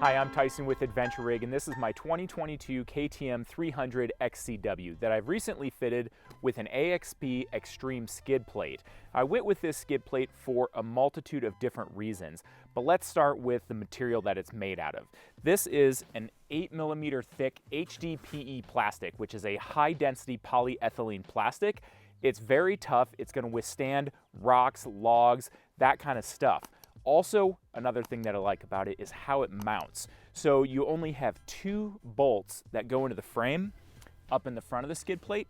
Hi, I'm Tyson with Adventure Rig, and this is my 2022 KTM 300 XCW that I've recently fitted with an AXP Xtrem Skid Plate. I went with this skid plate for a multitude of different reasons, but let's start with the material that it's made out of. This is an 8mm thick HDPE plastic, which is a high-density polyethylene plastic. It's very tough. It's going to withstand rocks, logs, that kind of stuff. Also, another thing that I like about it is how it mounts. So you only have 2 bolts that go into the frame up in the front of the skid plate,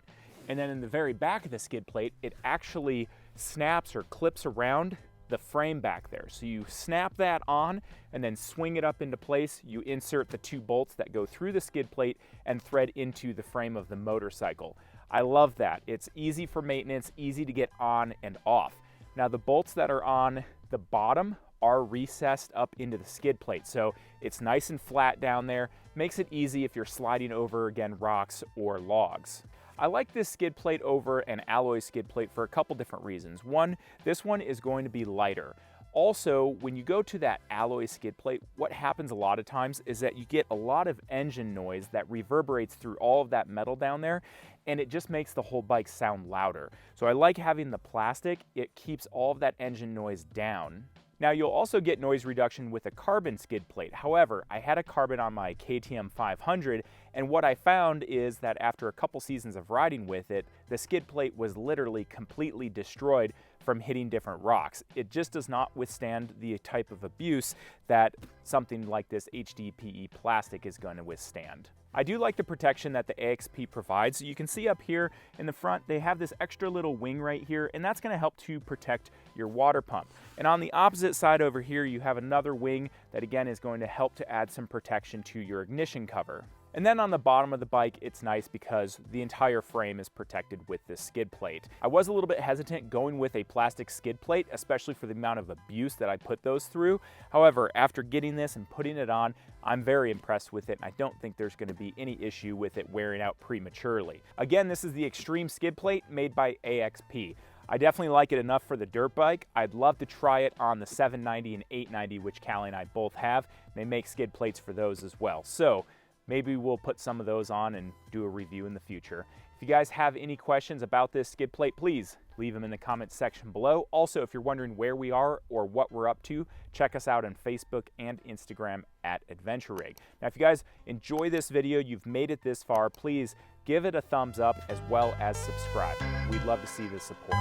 and then in the very back of the skid plate, it actually snaps or clips around the frame back there. So you snap that on and then swing it up into place. You insert the 2 bolts that go through the skid plate and thread into the frame of the motorcycle. I love that. It's easy for maintenance, easy to get on and off. Now the bolts that are on the bottom are recessed up into the skid plate, so it's nice and flat down there. Makes it easy if you're sliding over, again, rocks or logs. I like this skid plate over an alloy skid plate for a couple different reasons. One, this one is going to be lighter. Also, when you go to that alloy skid plate, what happens a lot of times is that you get a lot of engine noise that reverberates through all of that metal down there, and it just makes the whole bike sound louder. So I like having the plastic. It keeps all of that engine noise down. Now you'll also get noise reduction with a carbon skid plate. However, I had a carbon on my KTM 500, and what I found is that after a couple seasons of riding with it, the skid plate was literally completely destroyed from hitting different rocks. It just does not withstand the type of abuse that something like this HDPE plastic is going to withstand. I do like the protection that the AXP provides. So you can see up here in the front, they have this extra little wing right here, and that's going to help to protect your water pump. And on the opposite side over here, you have another wing that again is going to help to add some protection to your ignition cover. And then on the bottom of the bike, it's nice because the entire frame is protected with this skid plate. I was a little bit hesitant going with a plastic skid plate, especially for the amount of abuse that I put those through. However, after getting this and putting it on, I'm very impressed with it. I don't think there's going to be any issue with it wearing out prematurely. Again, this is the Xtrem Skid Plate made by AXP. I definitely like it enough for the dirt bike. I'd love to try it on the 790 and 890, which Callie and I both have. They make skid plates for those as well. So maybe we'll put some of those on and do a review in the future. If you guys have any questions about this skid plate, please leave them in the comments section below. Also, if you're wondering where we are or what we're up to, check us out on Facebook and Instagram at Adventure Rig. Now, if you guys enjoy this video, you've made it this far, please give it a thumbs up as well as subscribe. We'd love to see the support.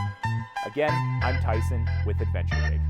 Again, I'm Tyson with Adventure Rig.